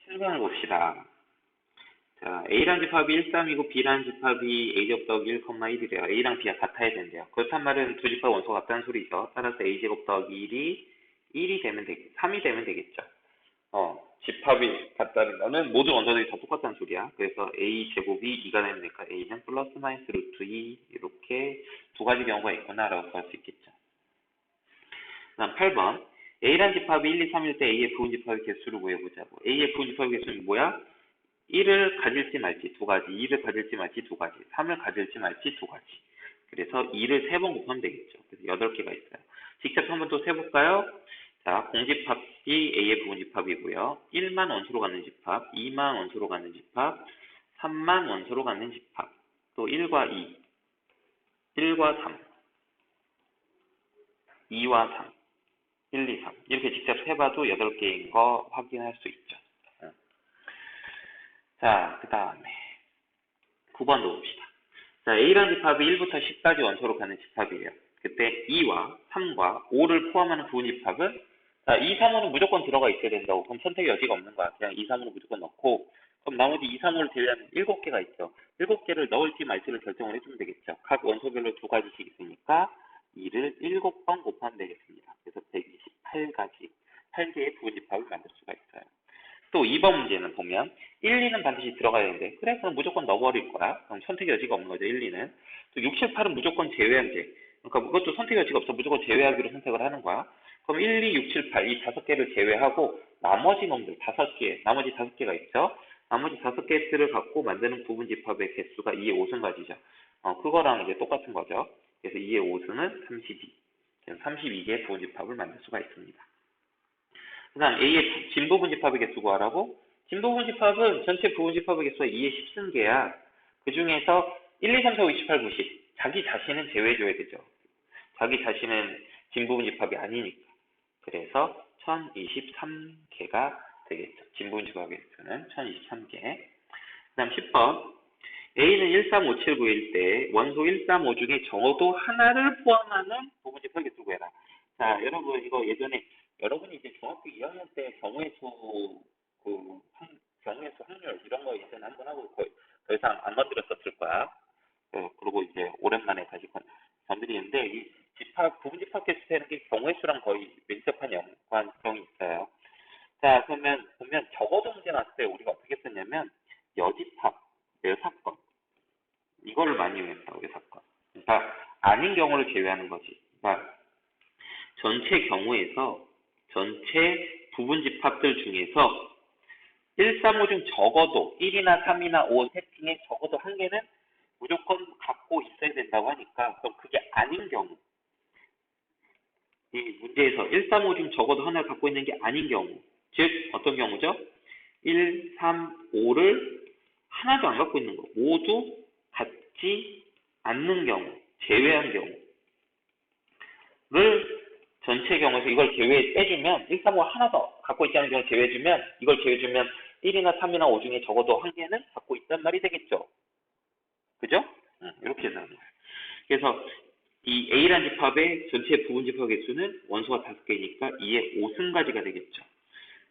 7번을 봅시다. 자, A란 집합이 1, 3이고 B란 집합이 A제곱 더하기 1, 1이래요. A랑 B가 같아야 된대요. 그렇단 말은 두 집합 원소가 같다는 소리죠. 따라서 A제곱 더하기 1이 되면 3이 되면 되겠죠. 집합이 같다는 거는 모든 원소들이 다 똑같다는 소리야. 그래서 A제곱이 2가 되면 되니까 A는 플러스 마이너스 루트 2 이렇게 두 가지 경우가 있구나 라고 볼 수 있겠죠. 그 다음 8번 A란 집합이 1, 2, 3일 때 A의 부분 집합의 개수를 구해보자고. A의 부분 집합의 개수는 뭐야? 1을 가질지 말지 두 가지, 2를 가질지 말지 두 가지, 3을 가질지 말지 두 가지. 그래서 2를 3번 곱하면 되겠죠. 그래서 8개가 있어요. 직접 한번 또 세볼까요? 자, 공집합이 A의 부분 집합이고요. 1만 원소로 가는 집합, 2만 원소로 가는 집합, 3만 원소로 가는 집합, 또 1과 2, 1과 3, 2와 3, 1, 2, 3 이렇게 직접 세봐도 8개인 거 확인할 수 있죠. 자, 그 다음에 9번도 봅시다. 자, A라는 집합이 1부터 10까지 원소로 가는 집합이에요. 그때 2와 3과 5를 포함하는 부분 집합은 자, 2, 3, 5는 무조건 들어가 있어야 된다고. 그럼 선택의 여지가 없는 거야. 그냥 2, 3, 5를 무조건 넣고 그럼 나머지 2, 3, 5를 제외하면 7개가 있죠. 7개를 넣을지 말지를 결정을 해주면 되겠죠. 각 원소별로 2가지씩 있으니까 2를 7번 곱하면 되겠습니다. 그래서 128가지, 8개의 부분 집합을 만들 수가 있어요. 또 2번 문제는 보면 1, 2는 반드시 들어가야 되는데 그래 그럼 무조건 넣어버릴 거야. 그럼 선택의 여지가 없는 거죠. 1, 2는. 또 6, 7, 8은 무조건 제외하면 돼. 그러니까 그것도 선택의 여지가 없어. 무조건 제외하기로 선택을 하는 거야. 그럼 1, 2, 6, 7, 8 이 5개를 제외하고 나머지 놈들 5개, 나머지 5개가 있죠. 나머지 5개의 수를 갖고 만드는 부분 집합의 개수가 2의 5승가지죠. 그거랑 이제 똑같은 거죠. 그래서 2의 5승은 32. 32개의 부분 집합을 만들 수가 있습니다. 그 다음 A의 진부분 집합의 개수 구하라고? 진부분 집합은 전체 부분 집합의 개수가 2의 10승계야. 그 중에서 1, 2, 3, 4, 5, 6, 7, 8, 90. 자기 자신은 제외해줘야 되죠. 자기 자신은 진부분 집합이 아니니까. 그래서 1023개가 되겠죠. 진부분 집합의 개수는 1023개. 그 다음 10번. A는 1, 3, 5, 7, 9일 때 원소 1, 3, 5 중에 적어도 하나를 포함하는 부분 집합의 개수 구해라. 자, 여러분 이거 예전에 여러분이 이제 중학교 2학년 때 경우의 수 확률 이런 거 예전에 한번 하고 거의 더 이상 안 건드렸었을 거야. 그리고 이제 오랜만에 다시 건드리는데 이 부분 집합 개수 세는 게 경우의 수랑 거의 밀접한 연관성이 있어요. 자, 그러면 보면 적어도 문제 나왔을 때 우리가 어떻게 썼냐면 여집합, 여사건 이거를 많이 이용했다고 여사건. 그러니까 아닌 경우를 제외하는 거지. 그러니까 전체 경우에서 전체 부분 집합들 중에서 1, 3, 5 중 적어도 1이나 3이나 5 셋 중에 적어도 한 개는 무조건 갖고 있어야 된다고 하니까 그럼 그게 아닌 경우 이 문제에서 1, 3, 5 중 적어도 하나를 갖고 있는 게 아닌 경우 즉 어떤 경우죠? 1, 3, 5를 하나도 안 갖고 있는 거 모두 갖지 않는 경우 제외한 경우를 전체 경우에서 이걸 빼주면 1, 3, 5 하나 더 갖고 있지 않은 경우 제외해주면 이걸 제외해주면 1이나 3이나 5 중에 적어도 한 개는 갖고 있단 말이 되겠죠. 그죠? 이렇게 해서 그래서 이 A란 집합의 전체 부분 집합 개수는 원소가 5개니까 2의 5승가지가 되겠죠.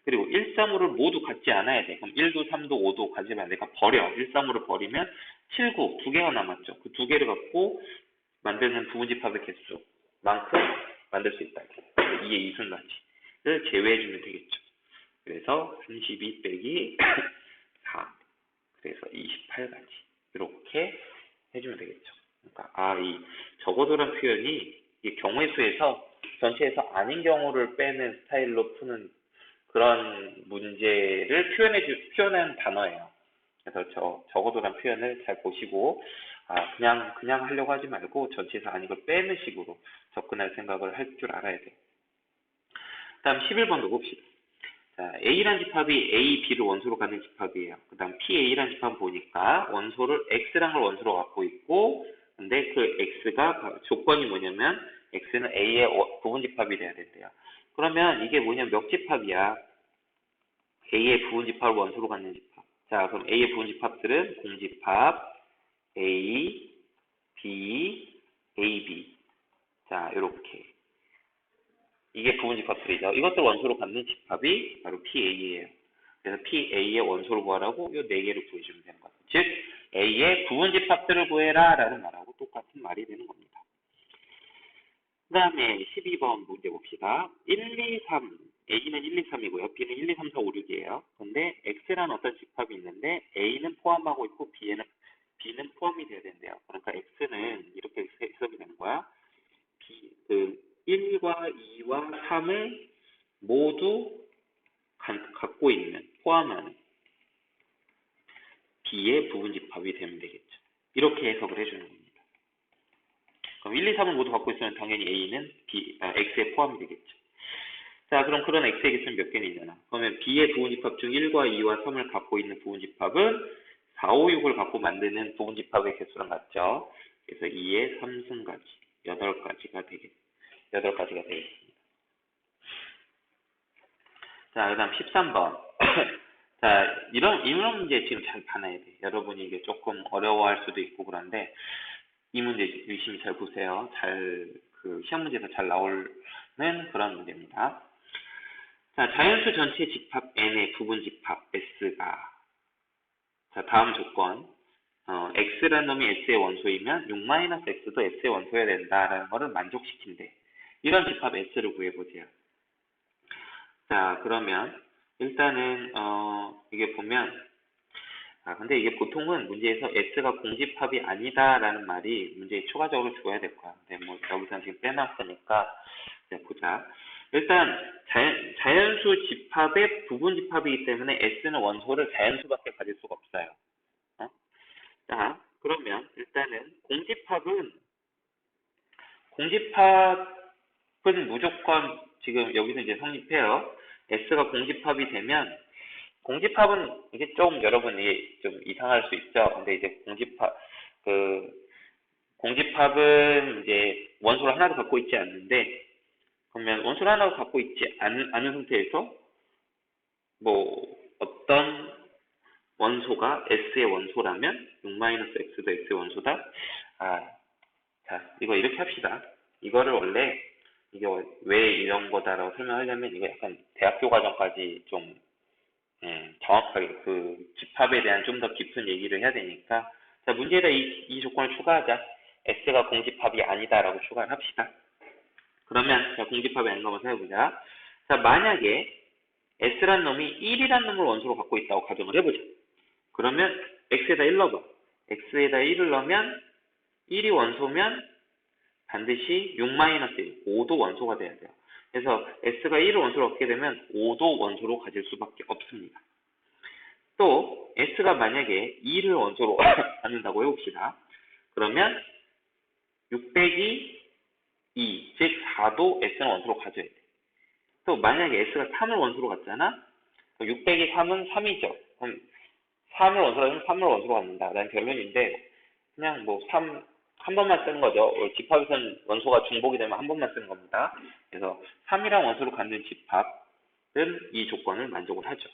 그리고 1, 3, 5를 모두 갖지 않아야 돼. 그럼 1도 3도 5도 가지면 안 돼. 그러니까 버려. 1, 3, 5를 버리면 7, 9 두 개가 남았죠. 그 두 개를 갖고 만드는 부분 집합의 개수만큼 만들 수 있다. 2의 2승가지를 제외해주면 되겠죠. 그래서 32 빼기 4 그래서 28가지 이렇게 해주면 되겠죠. 그러니까 이 적어도란 표현이 이 경우의 수에서 전체에서 아닌 경우를 빼는 스타일로 푸는 그런 문제를 표현한 단어예요. 그래서 적어도란 표현을 잘 보시고 그냥 하려고 하지 말고 전체에서 아닌 걸 빼는 식으로 접근할 생각을 할 줄 알아야 돼요. 그 다음 11번도 봅시다. 자, A란 집합이 A, B를 원소로 갖는 집합이에요. 그 다음 PA란 집합 보니까 원소를 X란 걸 원소로 갖고 있고 근데 그 X가 조건이 뭐냐면 X는 A의 부분 집합이 돼야 된대요. 그러면 이게 뭐냐면 몇 집합이야? A의 부분 집합을 원소로 갖는 집합. 자, 그럼 A의 부분 집합들은 공집합 A, B, AB. 자, 이렇게. 이게 부분 집합들이죠. 이것들 원소로 갖는 집합이 바로 PA예요. 그래서 PA의 원소를 구하라고 이 4개를 구해주면 되는 거죠. 즉 A의 부분집합들을 구해라 라는 말하고 똑같은 말이 되는 겁니다. 그 다음에 12번 문제 봅시다. 1, 2, 3 A는 1, 2, 3이고요. B는 1, 2, 3, 4, 5, 6이에요. 근데 X라는 어떤 집합이 있는데 A는 포함하고 있고 B는 포함이 돼야 된대요. 그러니까 X는 이렇게 해석이 되는 거야. 1과 2와 3을 모두 갖고 있는, 포함하는 B의 부분집합이 되면 되겠죠. 이렇게 해석을 해주는 겁니다. 그럼 1, 2, 3을 모두 갖고 있으면 당연히 A는 X에 포함이 되겠죠. 자, 그럼 그런 X의 개수는 몇 개나 있잖아. 그러면 B의 부분집합 중 1과 2와 3을 갖고 있는 부분집합은 4, 5, 6을 갖고 만드는 부분집합의 개수랑 같죠. 그래서 2의 3승까지 8가지가 되겠습니다. 자, 그 다음 13번. 자, 이런 문제 지금 잘 봐놔야 돼. 여러분이 이게 조금 어려워할 수도 있고 그런데 이 문제 유심히 잘 보세요. 시험 문제에서 잘 나오는 그런 문제입니다. 자, 자연수 전체 집합 N의 부분집합 S가, 자, 다음 조건, X라는 놈이 S의 원소이면 6-X도 S의 원소여야 된다라는 것을 만족시킨대. 이런 집합 S를 구해보세요. 자, 그러면 일단은 이게 보면, 근데 이게 보통은 문제에서 S가 공집합이 아니다라는 말이 문제에 추가적으로 주어야 될 거야. 근데 뭐 여기서 지금 빼놨으니까 이제 보자. 일단 자연수 집합의 부분집합이기 때문에 S는 원소를 자연수밖에 가질 수가 없어요. 자, 그러면 일단은 공집합은 무조건 지금 여기서 이제 성립해요. S가 공집합이 되면, 공집합은 이게 좀 여러분이 좀 이상할 수 있죠. 근데 이제 공집합은 이제 원소를 하나도 갖고 있지 않는데, 그러면 원소를 하나도 갖고 있지 않은 상태에서 뭐 어떤 원소가 S의 원소라면 6-X도 S의 원소다. 자, 이거 이렇게 합시다. 이거를 원래 이게 왜 이런 거다라고 설명하려면 이거 약간 대학교 과정까지 좀 정확하게 그 집합에 대한 좀 더 깊은 얘기를 해야 되니까, 자, 문제에다 이 조건을 추가하자. S가 공집합이 아니다라고 추가를 합시다. 그러면 자, 공집합이 아닌 거 한번 해보자. 자, 만약에 S란 놈이 1이란 놈을 원소로 갖고 있다고 가정을 해보자. 그러면 X에다 1 넣어봐. X에다 1을 넣으면 1이 원소면 반드시 6-1, 5도 원소가 돼야 돼요. 그래서 S가 1을 원소로 갖게 되면 5도 원소로 가질 수밖에 없습니다. 또 S가 만약에 2를 원소로 갖는다고 해봅시다. 그러면 6 빼기 2, 즉 4도 S는 원소로 가져야 돼. 또 만약에 S가 3을 원소로 갖잖아? 6 빼기 3은 3이죠. 그럼 3을 원소로 하면 3을 원소로 갖는다 라는 결론인데, 그냥 뭐 3, 한 번만 쓰는 거죠. 집합에서는 원소가 중복이 되면 한 번만 쓰는 겁니다. 그래서 3이랑 원소로 갖는 집합은 이 조건을 만족을 하죠.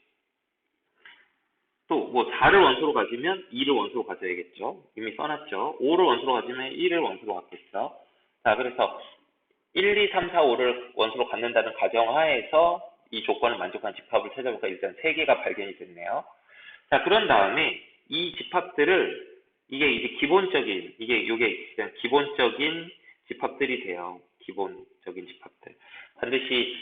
또 뭐 4를 원소로 가지면 2를 원소로 가져야겠죠. 이미 써놨죠. 5를 원소로 가지면 1을 원소로 갖겠죠. 자, 그래서 1, 2, 3, 4, 5를 원소로 갖는다는 가정하에서 이 조건을 만족하는 집합을 찾아볼까 일단 3개가 발견이 됐네요. 자, 그런 다음에 이 집합들을 이게 이제 요게 그냥 기본적인 집합들이 돼요. 기본적인 집합들. 반드시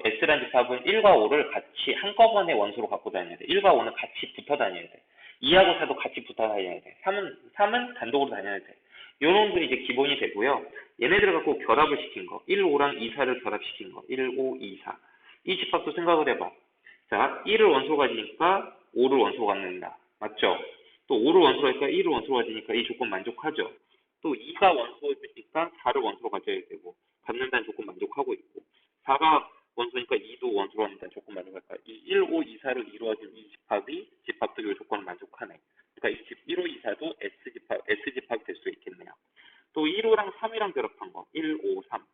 S라는 집합은 1과 5를 같이 한꺼번에 원소로 갖고 다녀야 돼. 1과 5는 같이 붙어 다녀야 돼. 2하고 4도 같이 붙어 다녀야 돼. 3은 단독으로 다녀야 돼. 요 놈들이 이제 기본이 되고요. 얘네들을 갖고 결합을 시킨 거. 1, 5랑 2, 4를 결합시킨 거. 1, 5, 2, 4. 이 집합도 생각을 해봐. 자, 1을 원소로 가지니까 5를 원소로 갖는다. 맞죠? 또 5를 원소로 하니까 1을 원소로 가지니까 이 조건 만족하죠. 또 2가 원소니까 4를 원소로 가져야 되고, 갖는다는 조건 만족하고 있고, 4가 원소니까 2도 원소로 갖는다는 조건 만족할까. 이 1, 5, 2, 4를 이루어진 이 집합도 이 조건을 만족하네. 그러니까 이 1, 5, 2, 4도 S집합이 될 수 있겠네요. 또 1, 5랑 3이랑 결합한 거, 1, 5, 3.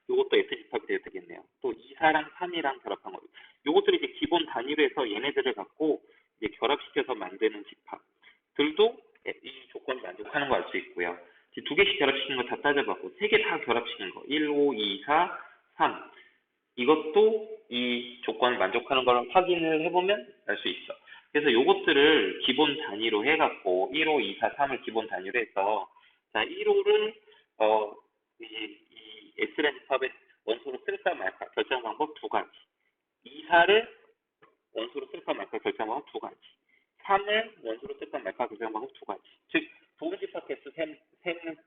요것도 S집합이 돼야 되겠네요. 또 2, 4랑 3이랑 결합한 거. 요것들이 이제 기본 단위로 해서 얘네들을 갖고 이제 결합시켜서 만드는 집합들도 이 조건을 만족하는 거 알 수 있고요. 2개씩 결합시킨 거 다 따져봤고, 3개 다 결합시킨 거, 1, 5, 2, 4, 3. 이것도 이 조건 조건을 만족하는 걸 확인을 해보면 알 수 있어. 그래서 요것들을 기본 단위로 해갖고 1호, 2, 4, 3을 기본 단위로 해서 자 1호를 이 S라는 집합의 원소로 쓸까 말까 결정 방법 두 가지. 2, 4를 원소로 쓸까 말까 결정 방법 두 가지. 3을 원소로 쓸까 말까 결정 방법 두 가지. 즉 부분집합 개수 셈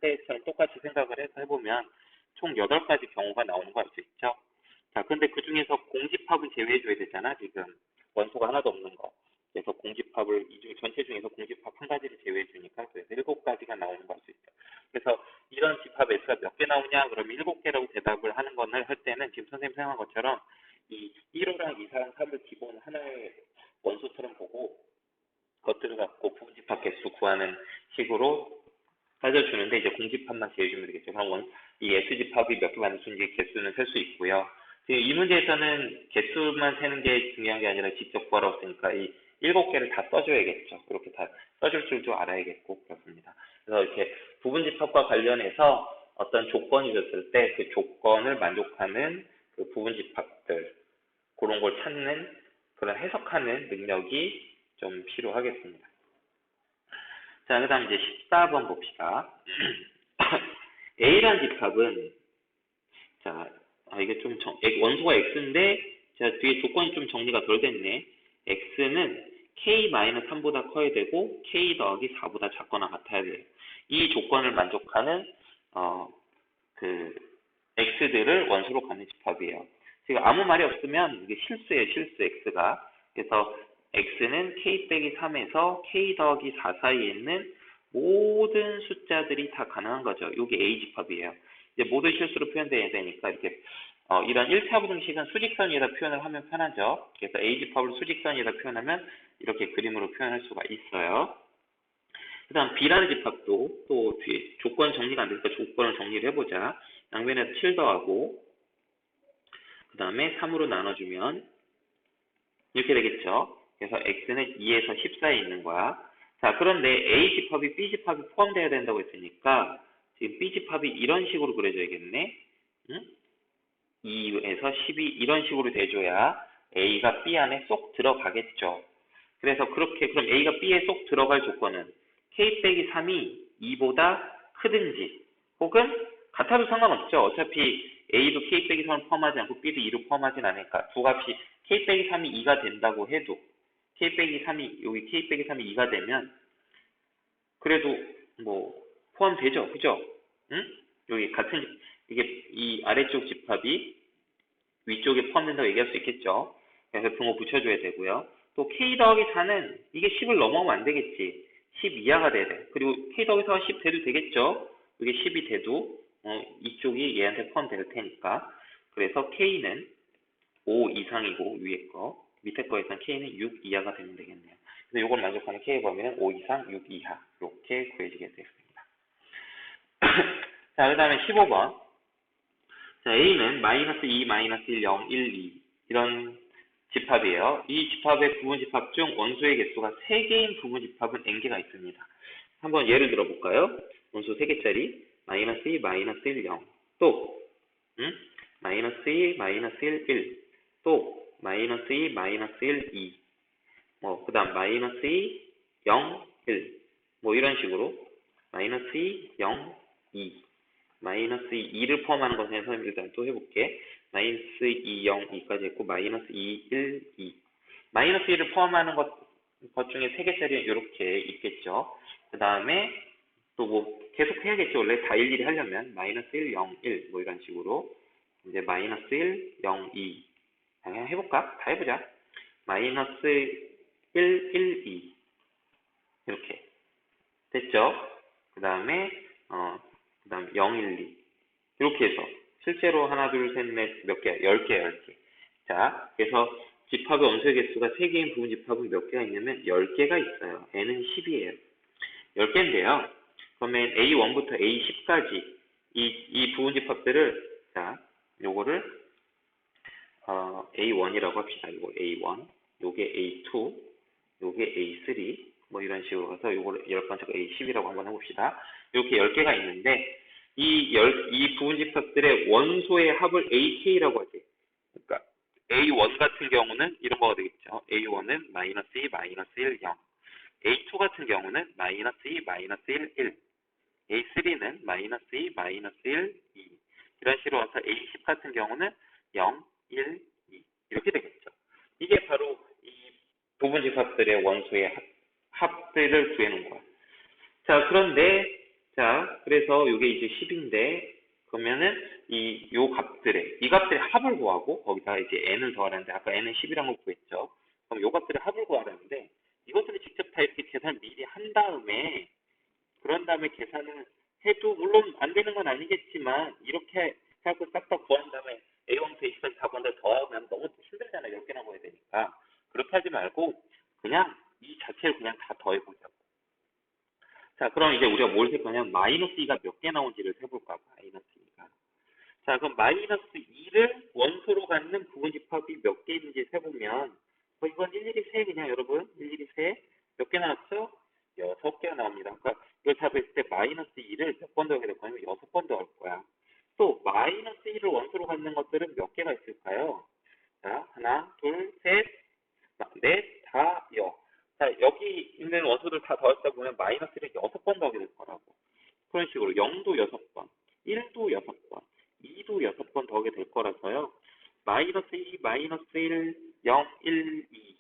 때처럼 똑같이 생각을 해서 해보면 총 8가지 경우가 나오는 거 알 수 있죠. 자, 근데 그 중에서 공집합을 제외해줘야 되잖아, 지금. 원소가 하나도 없는 거. 그래서 공집합을, 전체 중에서 공집합 한 가지를 제외해주니까, 그래서 7가지가 나오는 거 알 수 있죠. 그래서 이런 집합 S가 몇 개 나오냐, 그러면 7개라고 대답을 하는 거를 할 때는 지금 선생님 생각한 것처럼 이 1호랑 2, 4랑 3을 기본 하나의 원소처럼 보고, 그것들을 갖고 부분집합 개수 구하는 식으로 따져주는데 이제 공집합만 제외해주면 되겠죠. 그럼 이 S집합이 몇 개 만드는지 개수는 셀 수 있고요. 지금 이 문제에서는 개수만 세는 게 중요한 게 아니라 직접 구하라고 했으니까 이 7개를 다 써줘야겠죠. 그렇게 다 써줄 줄도 알아야겠고 그렇습니다. 그래서 이렇게 부분집합과 관련해서 어떤 조건이 줬을 때 그 조건을 만족하는 그 부분집합들 그런 걸 찾는 그런 해석하는 능력이 좀 필요하겠습니다. 자, 그 다음 이제 14번 봅시다. A란 집합은, 자, 이게 좀 원소가 X인데, 자, 뒤에 조건이 좀 정리가 덜 됐네. X는 K-3보다 커야 되고, K 더하기 4보다 작거나 같아야 돼요. 이 조건을 만족하는, 그, X들을 원소로 갖는 집합이에요. 지금 아무 말이 없으면 이게 실수예요, 실수 X가. 그래서 X는 K-3에서 K 더하기 4 사이에 있는 모든 숫자들이 다 가능한 거죠. 이게 A집합이에요. 이제 모든 실수로 표현돼야 되니까 이렇게 이런 1차 부등식은 수직선에다 표현을 하면 편하죠. 그래서 A집합을 수직선에다 표현하면 이렇게 그림으로 표현할 수가 있어요. 그 다음 B라는 집합도 또 뒤에 조건 정리가 안 되니까 조건을 정리를 해보자. 양변에서 7 더하고 그 다음에 3으로 나눠주면 이렇게 되겠죠. 그래서 X는 2에서 10 사이에 있는 거야. 자, 그런데 A집합이 B집합이 포함되어야 된다고 했으니까 지금 B집합이 이런 식으로 그려져야겠네. 응? 2에서 12 이런 식으로 돼줘야 A가 B 안에 쏙 들어가겠죠. 그래서 그렇게 그럼 A가 B에 쏙 들어갈 조건은 K-3이 2보다 크든지 혹은 같아도 상관없죠. 어차피 A도 K-3을 포함하지 않고 B도 2를 포함하진 않으니까 두 값이 K-3이 2가 된다고 해도 K-3이 여기 K-3이 2가 되면 그래도 뭐 포함되죠. 그죠? 응? 여기 같은 이게 이 아래쪽 집합이 위쪽에 포함된다고 얘기할 수 있겠죠. 그래서 등호 붙여줘야 되고요. 또 K 더하기 4는 이게 10을 넘어가면 안 되겠지. 10 이하가 돼야 돼. 그리고 K 더하기 4가 10 돼도 되겠죠. 이게 10이 돼도 이쪽이 얘한테 포함될 테니까. 그래서 K는 5 이상이고 위에 거, 밑에 거에선 K는 6 이하가 되면 되겠네요. 그래서 이걸 만족하는 K의 범위는 5 이상, 6 이하 이렇게 구해지게 되겠습니다. 자, 그 다음에 15번. 자, A는 -2, -1, 0, 1, 2 이런 집합이에요. 이 집합의 부분집합 중 원소의 개수가 3개인 부분집합은 n개가 있습니다. 한번 예를 들어볼까요? 원소 3개짜리 -2, -1, 0 또 -2, -1, 1 또 -2, -1, 2 그 다음 -2, 0, 1 뭐 이런 식으로 -2, 0, 2 -2를 포함하는 것은 선생님 일단 또 해볼게. -2, 0, 2까지 했고 -2, 1, 2 -1을 포함하는 것 중에 3개짜리는 이렇게 있겠죠. 그 다음에 또 뭐 계속 해야겠죠. 원래 다 일일이 하려면 -1, 0, 1 뭐 이런 식으로 이제 -1, 0, 2 그냥 해볼까? 다 해보자. -1, 1, 2 이렇게 됐죠. 그 다음에 그 다음 0, 1, 2 이렇게 해서 실제로 하나, 둘, 셋, 넷 몇 개? 10개, 10개. 자, 그래서 집합의 원소의 개수가 3개인 부분 집합은 몇 개가 있냐면 10개가 있어요. n은 10이에요. 10개인데요. 그러면 A1부터 A10까지 이 부분 집합들을 자, 요거를 A1이라고 합시다. 이거 A1, 요게 A2, 요게 A3 뭐 이런 식으로 해서 요거를 10번째가 A10이라고 한번 해봅시다. 이렇게 10개가 있는데 이 부분집합들의 원소의 합을 AK라고 하지. 그러니까 A1 같은 경우는 이런 거가 되겠죠. A1은 마이너스 2, 마이너스 1, 0. A2 같은 경우는 마이너스 2, 마이너스 1, 1. A3는 마이너스 2, 마이너스 1, 2. 이런 식으로 와서 A10 같은 경우는 0, 1, 2. 이렇게 되겠죠. 이게 바로 이 부분집합들의 원소의 합들을 구해놓은 거야. 자, 그런데, 자, 그래서 이게 이제 10인데, 그러면은 요 값들의, 이 값들의 합을 구하고, 거기다가 이제 n을 더하는데, 아까 n은 10이라는 걸 구했죠. 그럼 요 값들의 합을 구하라는데, 이것들을 직접 다 이렇게 계산을 미리 한 다음에, 그런 다음에 계산을 해도, 물론 안 되는 건 아니겠지만, 이렇게 해갖고 싹 다 구한 다음에 A1부터 A10까지 다 구한 다음에 더하면 너무 힘들잖아요. 10개나 구해야 되니까. 그렇게 하지 말고, 그냥 이 자체를 그냥 다 더해보자고. 자, 그럼 이제 우리가 뭘 셀 거냐면, 마이너스 2가 몇 개 나온지를 세볼까, 마이너스 2가. 자, 그럼 마이너스 2를 원소로 갖는 부분집합이 몇 개 있는지 세보면, 이건 일일이 세, 그냥 여러분. 일일이 세. 몇 개 나왔죠? 6개가 나옵니다. 그러니까 이걸 잡을 때 마이너스 2를 몇 번 더하게 될 거냐면 6번 더할 거야. 또 마이너스 1을 원소로 갖는 것들은 몇 개가 있을까요? 자, 하나, 둘, 셋, 넷, 다, 여. 자, 여기 있는 원소들 다 더했다 보면 마이너스를 6번 더하게 될 거라고. 그런 식으로 0도 6번, 1도 6번, 2도 6번 더하게 될 거라서요. 마이너스 2, 마이너스 1, 0, 1, 2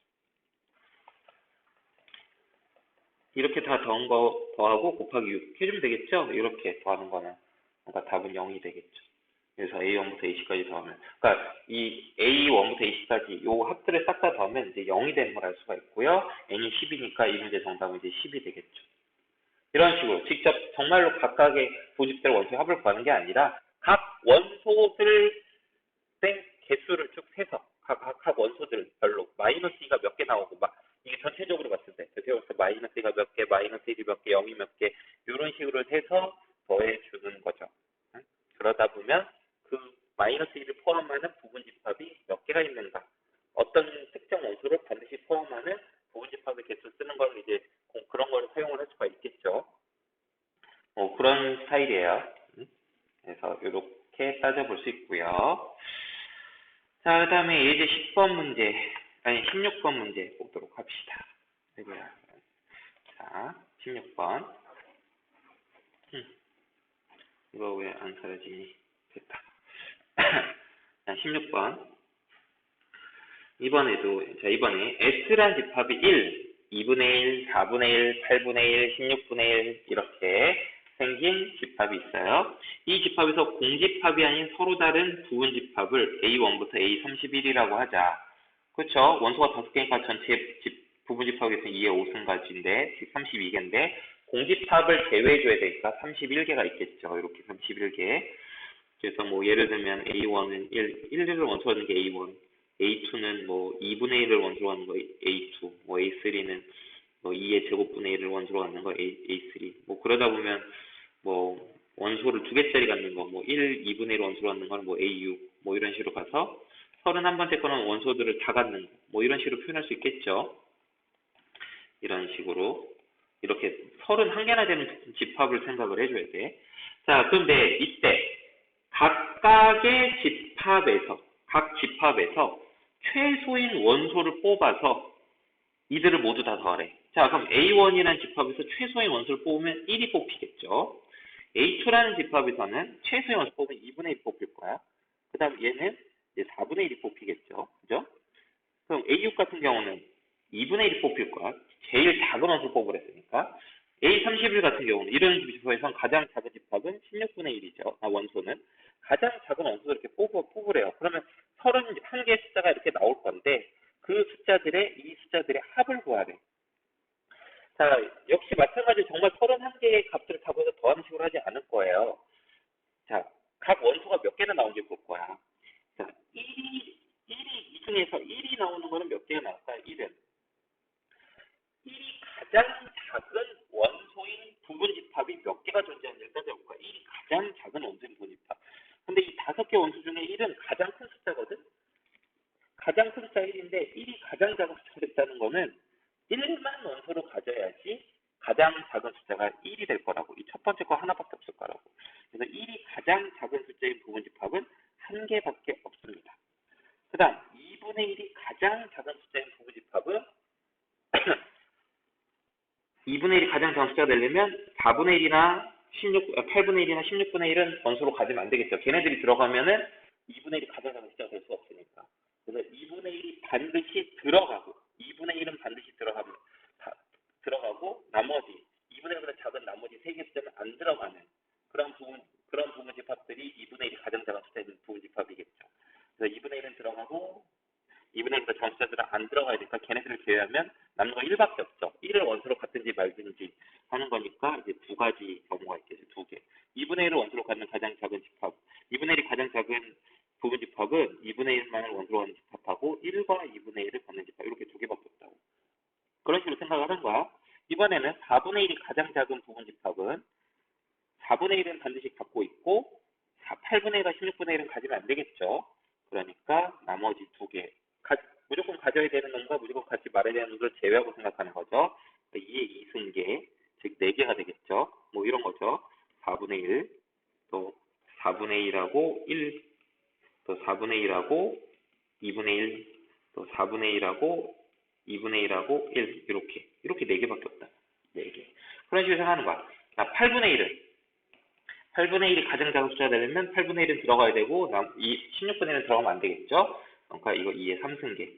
이렇게 다 더한 거 더하고 곱하기 6 해주면 되겠죠? 이렇게 더하는 거는. 그러니까 답은 0이 되겠죠. 그래서 A1부터 A까지 더하면, 그러니까 이 A1부터 A까지 요 합들을 싹 다 더하면 이제 0이 되는 걸 알 수가 있고요. n이 10이니까 이 문제 정답은 이제 10이 되겠죠. 이런 식으로 직접 정말로 각각의 부집들 원소의 합을 구하는 게 아니라 각 원소들 된 개수를 쭉 세서 각 원소들 별로 마이너스 2가 몇 개 나오고 막 이게 전체적으로 봤을 때 전체적으로 마이너스 2가 몇 개, 마이너스 1이 몇 개, 0이 몇 개 이런 식으로 해서 더해주는 거죠. 응? 그러다 보면 그 마이너스 1을 포함하는 부분집합이 몇 개가 있는가, 어떤 특정 원소를 반드시 포함하는 부분집합의 개수 쓰는 걸 이제 그런 걸 사용을 할 수가 있겠죠. 그런 스타일이에요. 그래서 이렇게 따져볼 수 있고요. 자, 그 다음에 예제 10번 문제, 아니 16번 문제 보도록 합시다. 자, 16번. 이거 왜 안 사라지니? 됐다. 자, 16번. 이번에 S란 집합이 1, 2분의 1, 4분의 1, 8분의 1, 16분의 1 이렇게 생긴 집합이 있어요. 이 집합에서 공집합이 아닌 서로 다른 부분집합을 A1부터 A31이라고 하자. 그렇죠? 원소가 5개니까 전체 부분집합에서 2의 5승가지인데 32개인데 공집합을 제외해줘야 되니까 31개가 있겠죠. 이렇게 31개. 그래서 뭐 예를 들면 A1은 1을 원소로 하는 게 A1, A2는 뭐 2분의 1을 원소로 하는 거 A2, 뭐 A3는 뭐 2의 제곱분의 1을 원소로 갖는 거 A3. 뭐 그러다 보면 뭐 원소를 2개짜리 갖는 거, 뭐 2분의 1 원소로 갖는 거는 뭐 A6, 뭐 이런 식으로 가서 31번째 거는 원소들을 다 갖는 거, 뭐 이런 식으로 표현할 수 있겠죠. 이런 식으로 이렇게 31개나 되는 집합을 생각을 해줘야 돼. 자, 그런데 이때 각각의 각 집합에서 최소인 원소를 뽑아서 이들을 모두 다 더하래. 자, 그럼 A1이라는 집합에서 최소인 원소를 뽑으면 1이 뽑히겠죠. A2라는 집합에서는 최소인 원소 뽑으면 2분의 1 뽑힐 거야. 그 다음 얘는 이제 4분의 1이 뽑히겠죠. 그죠? 그럼 A6 같은 경우는 2분의 1이 뽑힐 거야. 제일 작은 원소를 뽑으랬으니까. A31 같은 경우는 이런 집합에서는 가장 작은 집합은 16분의 1이죠. 원소는. 가장 작은 원소를 이렇게 뽑으래요. 그러면 31개의 숫자가 이렇게 나올 건데 그 숫자들의 이 숫자들의 합을 구하래. 자, 역시 마찬가지로 정말 31개의 값들을 다 구해서 더하는 식으로 하지 않을 거예요. 자, 각 원소가 몇 개나 나오는지 볼 거야. 자, 1이 이 중에서 1이 나오는 거는 몇 개가 나올까요? 1은 1이 가장 작은 원소인 부분집합이 몇 개가 존재하는지를 따져볼 거야. 1이 가장 작은 원소인 부분집합. 근데 이 5개 원소 중에 1은 가장 큰 숫자거든? 가장 큰 숫자 1인데 1이 가장 작은 숫자가 됐다는 거는 1만 원소로 가져야지 가장 작은 숫자가 1이 될 거라고. 이 첫 번째 거 하나밖에 없을 거라고. 그래서 1이 가장 작은 숫자인 부분집합은 1개밖에 없습니다. 그 다음 2분의 1이 가장 작은 숫자인 부분집합은 2분의 1이 가장 작은 숫자가 되려면 4분의 1이나 8분의 1이나 16분의 1은 원소로 가지면 안 되겠죠. 걔네들이 들어가면은 2분의 1이 가장 작은 숫자가 될 수가 없으니까. 그래서 2분의 1이 반드시 들어가고 2분의 1은 반드시 들어가고 나머지 2분의 1보다 작은 나머지 3개 숫자는 안 들어가는 그런 부분집합들이 2분의 1이 가장 작은 숫자인 부분집합이겠죠. 그래서 2분의 1은 들어가고 2분의 1보다 작은 숫자들은 안 들어가야 되니까 걔네들을 제외하면 남는 건 1밖에 없죠. 1을 원소로 갖든지 말든지 하는 거니까 이제 두 가지 경우가 있겠죠. 두 개. 2분의 1을 원소로 갖는 가장 작은 집합. 2분의 1이 가장 작은 부분집합은 2분의 1만을 원소로 갖는 집합하고 1과 2분의 1을 갖는 집합. 이렇게 두 개밖에 없다고. 그런 식으로 생각을 하는 거야. 이번에는 4분의 1이 가장 작은 부분집합은 4분의 1은 반드시 갖고 있고 8분의 1과 16분의 1은 가지면 안 되겠죠. 그러니까 나머지 두 개. 무조건 가져야 되는 놈과 무조건 갖지 말아야 되는 놈을 제외하고 생각하는 거죠. 2의 2승계, 즉 4개가 되겠죠. 뭐 이런 거죠. 4분의 1, 또 4분의 1하고 1, 또 4분의 1하고 2분의 1, 또 4분의 1하고 2분의 1하고 1, 이렇게 4개밖에 없다. 4개. 그런 식으로 생각하는 거야. 자, 8분의 1이 가장 작은 숫자가 되려면 8분의 1은 들어가야 되고 16분의 1은 들어가면 안 되겠죠. 그러니까 이거 2의 3승계.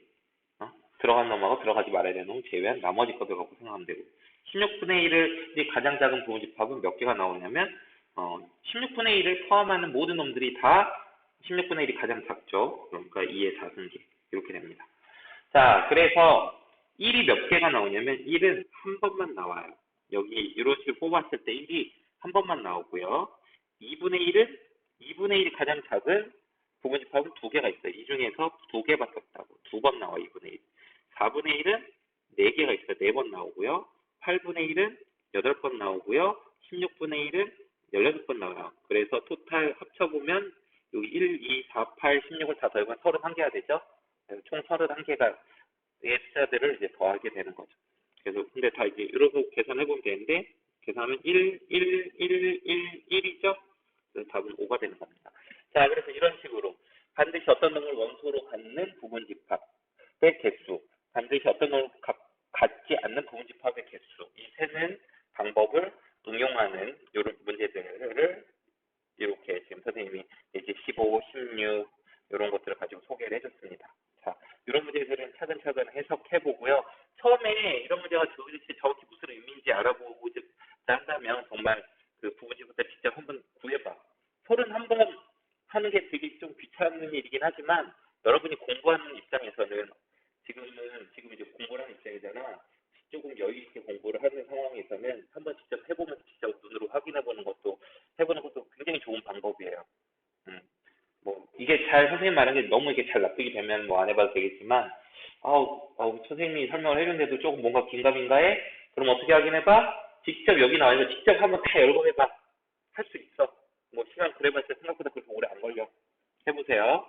들어간 놈하고 들어가지 말아야 되는 놈 제외한 나머지 것들 갖고 생각하면 되고 16분의 1이 가장 작은 부분집합은 몇 개가 나오냐면 16분의 1을 포함하는 모든 놈들이 다 16분의 1이 가장 작죠. 그러니까 2의 4승계 이렇게 됩니다. 자, 그래서 1이 몇 개가 나오냐면 1은 한 번만 나와요. 여기 이런 식으로 뽑았을 때 1이 한 번만 나오고요. 2분의 1이 가장 작은 부분집합은 2개가 있어요. 이 중에서 2개밖에 없다고. 2번 나와 2분의 1. 4분의 1은 4개가 있어요. 4번 나오고요. 8분의 1은 8번 나오고요. 16분의 1은 16번 나와요. 그래서 토탈 합쳐보면 여기 1, 2, 4, 8, 16을 다 더하면 31개가 되죠. 총 31개가 의 숫자들을 이제 더하게 되는 거죠. 그래서 근데 다 이제 이렇게 계산해보면 되는데 계산하면 1, 1, 1, 1, 1이죠. 그래서 답은 5가 되는 겁니다. 자, 그래서 이런 식으로 반드시 어떤 놈을 원소로 갖는 부분집합의 개수, 반드시 어떤 놈을 갖지 않는 부분집합의 개수, 이 셋은 방법을 응용하는 이런 문제들을 이렇게 지금 선생님이 이제 15, 16 이런 것들을 가지고 소개를 해줬습니다. 자, 이런 문제들은 차근차근 해석해보고요. 처음에 이런 문제가 도대체 정확히 무슨 의미인지 알아보고자 한다면 정말 그 부분집합을 직접 한번 구해봐. 31번 하는 게 되게 좀 귀찮은 일이긴 하지만 여러분이 공부하는 입장에서는 지금 이제 공부를 하는 입장이잖아. 조금 여유 있게 공부를 하는 상황에서는 한번 직접 해보면서 직접 눈으로 확인해보는 것도 굉장히 좋은 방법이에요. 뭐 이게 잘 선생님 말한 게 너무 이게 잘 납득이 되면 뭐 안 해봐도 되겠지만 선생님이 설명을 해줬는데도 조금 뭔가 긴가민가해? 그럼 어떻게 하긴 해봐? 직접 여기 나와서 직접 한번 다 열거해봐. 할 수 있어. 뭐 시간 그래봤자 생각보다 그렇게 오래 안 걸려. 해보세요.